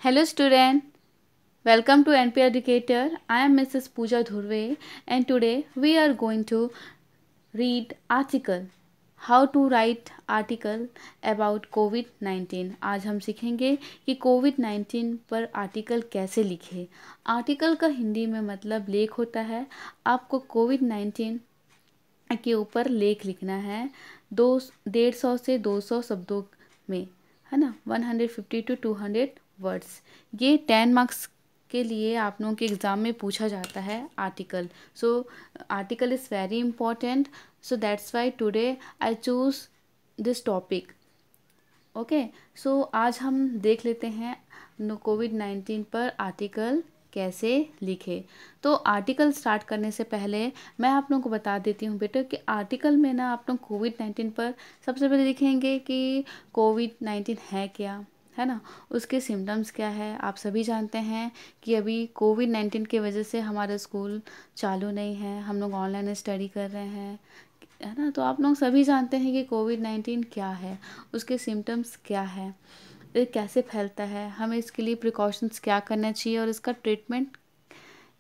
Hello student, welcome to NP Educator. I am Mrs. Pooja Dhurve and today we are going to read article How to write article about COVID-19। आज हम सीखेंगे कि COVID-19 पर article कैसे लिखें। Article का हिंदी में मतलब लेख होता है। आपको COVID-19 के ऊपर लेख लिखना है 150 से 200 शब्दों में, है ना, 150 to 200 वर्ड्स। ये 10 मार्क्स के लिए आप लोगों के एग्ज़ाम में पूछा जाता है article. So article is very important, so that's why today I choose this topic. Okay, so आज हम देख लेते हैं COVID-19 पर आर्टिकल कैसे लिखे। तो आर्टिकल स्टार्ट करने से पहले मैं आप लोगों को बता देती हूँ बेटा कि आर्टिकल में ना आप लोग COVID-19 पर सबसे पहले लिखेंगे कि COVID-19 है क्या, है ना, उसके सिम्टम्स क्या है। आप सभी जानते हैं कि अभी COVID-19 की वजह से हमारा स्कूल चालू नहीं है, हम लोग ऑनलाइन स्टडी कर रहे हैं, है ना। तो आप लोग सभी जानते हैं कि COVID-19 क्या है, उसके सिम्टम्स क्या है, ये कैसे फैलता है, हमें इसके लिए प्रिकॉशंस क्या करना चाहिए और इसका ट्रीटमेंट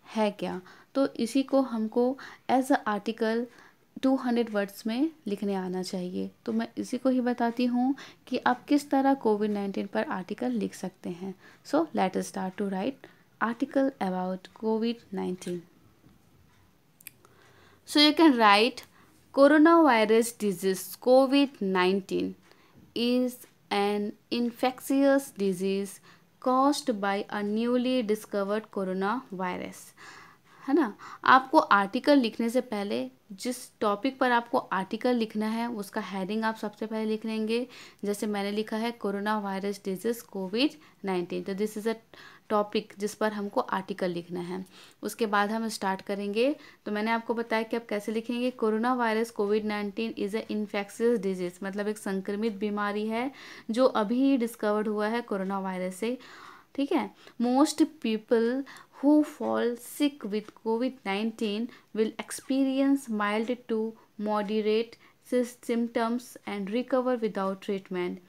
है क्या। तो इसी को हमको एज अ आर्टिकल 200 वर्ड्स में लिखने आना चाहिए। तो मैं इसी को ही बताती हूँ कि आप किस तरह COVID-19 पर आर्टिकल लिख सकते हैं। So let us start to write article about COVID-19। So you can write coronavirus disease COVID-19 is an infectious disease caused by a newly discovered coronavirus, है ना। आपको आर्टिकल लिखने से पहले जिस टॉपिक पर आपको आर्टिकल लिखना है उसका हेडिंग आप सबसे पहले लिख लेंगे। जैसे मैंने लिखा है कोरोना वायरस डिजीज COVID-19, तो दिस इज़ अ टॉपिक जिस पर हमको आर्टिकल लिखना है। उसके बाद हम स्टार्ट करेंगे। तो मैंने आपको बताया कि आप कैसे लिखेंगे। Corona virus COVID-19 is a infectious disease, मतलब एक संक्रमित बीमारी है जो अभी डिस्कवर्ड हुआ है कोरोना वायरस से, ठीक है। Most people who fall sick with COVID-19 will experience mild to moderate symptoms and recover without treatment.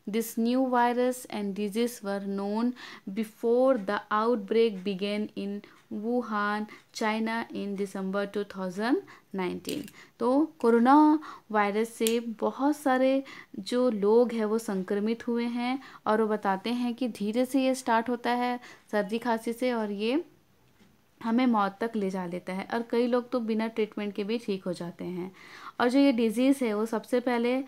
This new virus and disease were known before the outbreak began in Wuhan, China in December 2019। तो corona virus से बहुत सारे जो लोग हैं वो संक्रमित हुए हैं और वो बताते हैं कि धीरे से ये स्टार्ट होता है सर्दी खांसी से और ये हमें मौत तक ले जा लेता है, और कई लोग तो बिना ट्रीटमेंट के भी ठीक हो जाते हैं। और जो ये डिज़ीज़ है वो सबसे पहले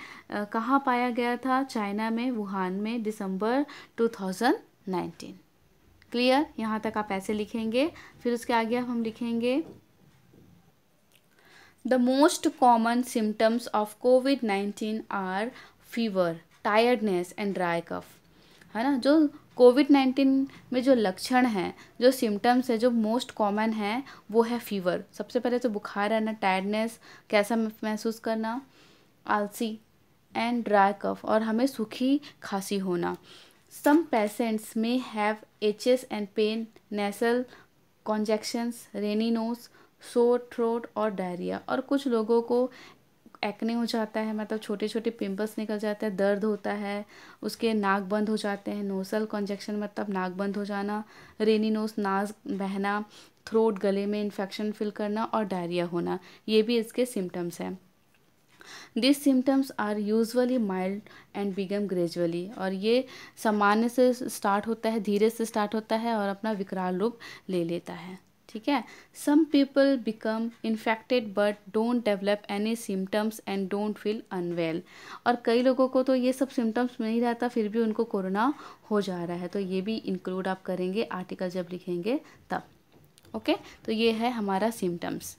कहाँ पाया गया था? चाइना में, वुहान में, दिसंबर 2019। क्लियर? यहाँ तक आप ऐसे लिखेंगे। फिर उसके आगे हम लिखेंगे the most common symptoms of COVID-19 are fever, tiredness and dry cough, है ना। जो COVID-19 में जो लक्षण हैं, जो सिम्टम्स है, जो मोस्ट कॉमन है वो है फीवर। सबसे पहले तो बुखार रहना, टायर्डनेस, कैसा महसूस करना, आलसी, एंड ड्राई कफ, और हमें सूखी खांसी होना। सम पेशेंट्स में have aches and pain, nasal congestions, runny nose, sore throat और डायरिया। और कुछ लोगों को एक्ने हो जाता है, मतलब छोटे छोटे पिंपल्स निकल जाते हैं, दर्द होता है, उसके नाक बंद हो जाते हैं। नोसल कॉन्जेक्शन मतलब नाक बंद हो जाना, रेनी नोज नाक बहना, थ्रोट गले में इन्फेक्शन फील करना और डायरिया होना, ये भी इसके सिम्टम्स हैं। This symptoms are usually mild and become gradually, और ये सामान्य से स्टार्ट होता है, धीरे से स्टार्ट होता है और अपना विकराल रूप ले लेता है, ठीक है। Some people become infected but don't develop any symptoms and don't feel unwell, और कई लोगों को तो ये सब सिम्टम्स नहीं रहता फिर भी उनको कोरोना हो जा रहा है। तो ये भी इंक्लूड आप करेंगे आर्टिकल जब लिखेंगे तब। ओके, तो ये है हमारा symptoms.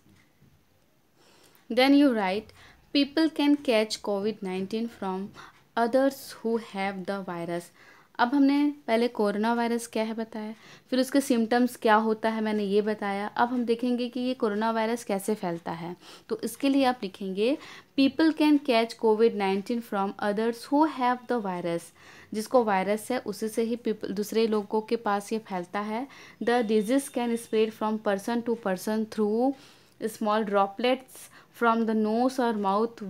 Then you write people can catch COVID-19 from others who have the virus। अब हमने पहले कोरोना वायरस क्या है बताया, फिर उसके सिम्टम्स क्या होता है मैंने ये बताया। अब हम देखेंगे कि ये कोरोना वायरस कैसे फैलता है। तो इसके लिए आप लिखेंगे people can catch COVID-19 from others who have the virus. जिसको वायरस है उसी से ही दूसरे लोगों के पास ये फैलता है। The disease can spread from person to person through small droplets from the nose or mouth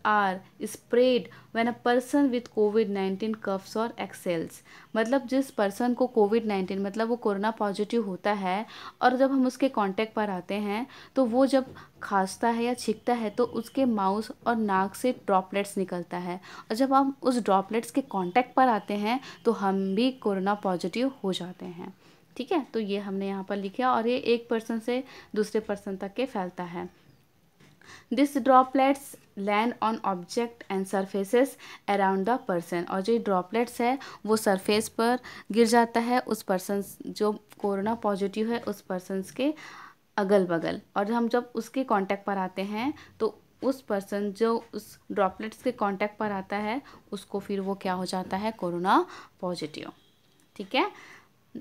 or spread when a person with कोविड-19 कफ्स और एक्सेल्स। मतलब जिस पर्सन को कोविड-19 मतलब वो कोरोना पॉजिटिव होता है और जब हम उसके कांटेक्ट पर आते हैं तो वो जब खांसता है या छींकता है तो उसके माउथ और नाक से ड्रॉपलेट्स निकलता है, और जब हम उस ड्रॉपलेट्स के कांटेक्ट पर आते हैं तो हम भी कोरोना पॉजिटिव हो जाते हैं। ठीक है, तो ये हमने यहाँ पर लिखा और ये एक पर्सन से दूसरे पर्सन तक के फैलता है। This droplets land on object and surfaces around the person. और जो ड्रॉपलेट्स है वो सरफेस पर गिर जाता है उस पर्सन जो कोरोना पॉजिटिव है उस पर्सन के अगल बगल, और हम जब उसके कांटेक्ट पर आते हैं तो उस पर्सन जो उस ड्रॉपलेट्स के कांटेक्ट पर आता है उसको फिर वो क्या हो जाता है, कोरोना पॉजिटिव। ठीक है,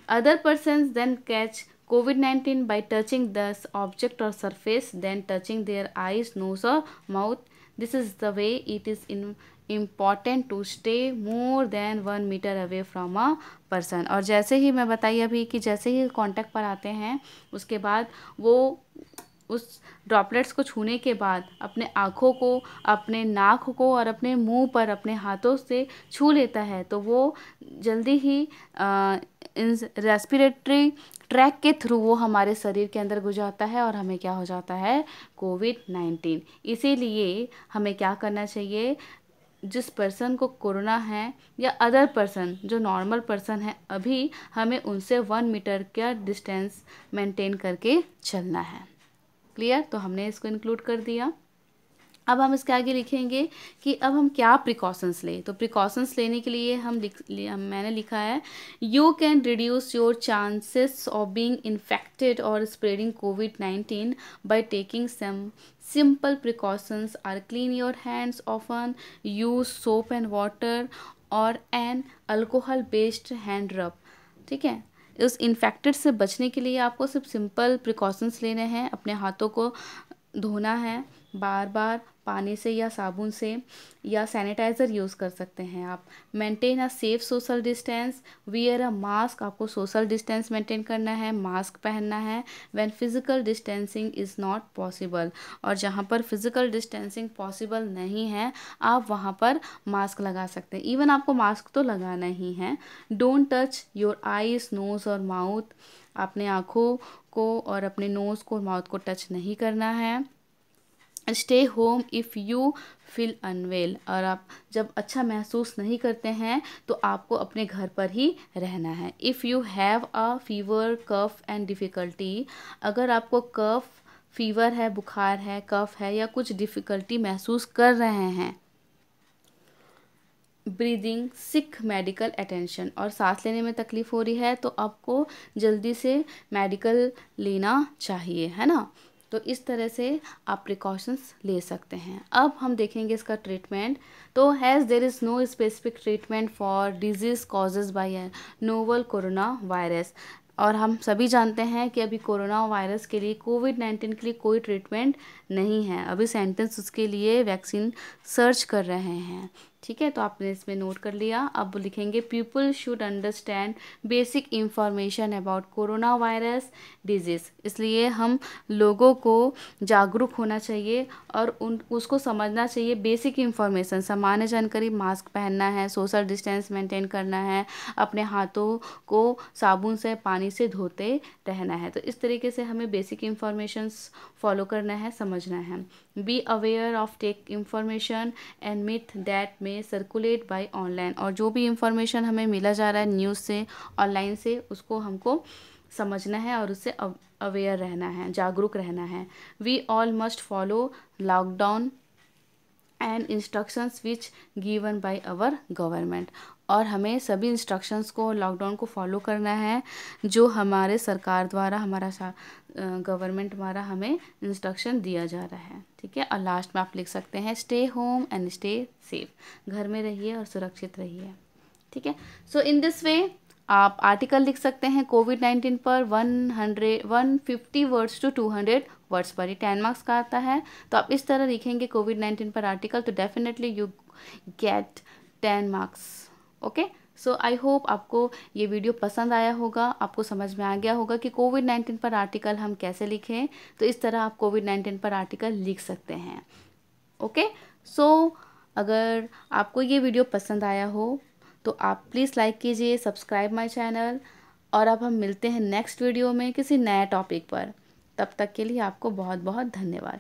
other persons then catch COVID-19 by touching the object or surface, then touching their eyes, nose or mouth. This is the way it is important to stay more than 1 meter away from a person। और जैसे ही मैं बताई अभी कि जैसे ही contact पर आते हैं उसके बाद वो उस ड्रॉपलेट्स को छूने के बाद अपने आँखों को, अपने नाक को और अपने मुंह पर अपने हाथों से छू लेता है तो वो जल्दी ही इन रेस्पिरेटरी ट्रैक के थ्रू वो हमारे शरीर के अंदर घुस जाता है और हमें क्या हो जाता है, कोविड-19। इसीलिए हमें क्या करना चाहिए, जिस पर्सन को कोरोना है या अदर पर्सन जो नॉर्मल पर्सन है अभी हमें उनसे 1 मीटर का डिस्टेंस मेंटेन करके चलना है। क्लियर, तो हमने इसको इंक्लूड कर दिया। अब हम इसके आगे लिखेंगे कि अब हम क्या प्रिकॉशंस लें। तो प्रिकॉशंस लेने के लिए मैंने लिखा है you can reduce your chances of being infected और स्प्रेडिंग कोविड-19 by taking some simple precautions are clean your hands often, use soap and water और an alcohol based hand rub. ठीक है, उस इन्फेक्टेड से बचने के लिए आपको सिर्फ सिंपल प्रिकॉशंस लेने हैं। अपने हाथों को धोना है बार बार पानी से या साबुन से, या सैनिटाइज़र यूज़ कर सकते हैं आप। Maintain a safe social distance, wear a mask, आपको सोशल डिस्टेंस मेंटेन करना है, मास्क पहनना है। When physical distancing is not possible, और जहाँ पर फिजिकल डिस्टेंसिंग पॉसिबल नहीं है आप वहाँ पर मास्क लगा सकते हैं। इवन आपको मास्क तो लगाना ही है। Don't touch your eyes, nose और माउथ, अपने आँखों को और अपने नोज़ को, माउथ को टच नहीं करना है। Stay home if you feel unwell, और आप जब अच्छा महसूस नहीं करते हैं तो आपको अपने घर पर ही रहना है। If you have a fever, cough and difficulty, अगर आपको कफ, फीवर है, बुखार है, कफ है या कुछ डिफ़िकल्टी महसूस कर रहे हैं, ब्रीदिंग, सिक मेडिकल अटेंशन, और सांस लेने में तकलीफ़ हो रही है तो आपको जल्दी से मेडिकल लेना चाहिए, है ना। तो इस तरह से आप प्रिकॉशंस ले सकते हैं। अब हम देखेंगे इसका ट्रीटमेंट। तो has there is no specific treatment for disease causes by a novel corona virus, और हम सभी जानते हैं कि अभी कोरोना वायरस के लिए, कोविड-19 के लिए कोई ट्रीटमेंट नहीं है। अभी साइंटिस्ट उसके लिए वैक्सीन सर्च कर रहे हैं। ठीक है, तो आपने इसमें नोट कर लिया। अब लिखेंगे people should understand basic information about corona virus disease, इसलिए हम लोगों को जागरूक होना चाहिए और उसको समझना चाहिए। बेसिक इंफॉर्मेशन, सामान्य जानकारी, मास्क पहनना है, सोशल डिस्टेंस मेंटेन करना है, अपने हाथों को साबुन से, पानी से धोते रहना है। तो इस तरीके से हमें बेसिक इंफॉर्मेशंस फॉलो करना है, समझना है। Be aware of take information and myth that में सर्कुलेट बाय ऑनलाइन, और जो भी इंफॉर्मेशन हमें मिला जा रहा है न्यूज़ से, ऑनलाइन से, उसको हमको समझना है और उससे अवेयर रहना है, जागरूक रहना है। We all must follow lockdown and instructions which given by our government, और हमें सभी इंस्ट्रक्शंस को, लॉकडाउन को फॉलो करना है जो हमारे सरकार द्वारा, हमारा गवर्नमेंट द्वारा हमें इंस्ट्रक्शन दिया जा रहा है। ठीक है, और लास्ट में आप लिख सकते हैं stay home and stay safe, घर में रहिए और सुरक्षित रहिए। ठीक है, सो इन दिस वे आप आर्टिकल लिख सकते हैं कोविड-19 पर 150 वर्ड्स टू 200 वर्ड्स पर, ये 10 मार्क्स का आता है। तो आप इस तरह लिखेंगे कोविड-19 पर आर्टिकल, तो definitely you get 10 marks. Okay, so I hope आपको ये वीडियो पसंद आया होगा, आपको समझ में आ गया होगा कि कोविड-19 पर आर्टिकल हम कैसे लिखें। तो इस तरह आप कोविड-19 पर आर्टिकल लिख सकते हैं। ओके, अगर आपको ये वीडियो पसंद आया हो तो आप प्लीज़ लाइक कीजिए, सब्सक्राइब माय चैनल। और अब हम मिलते हैं नेक्स्ट वीडियो में किसी नए टॉपिक पर। तब तक के लिए आपको बहुत बहुत धन्यवाद।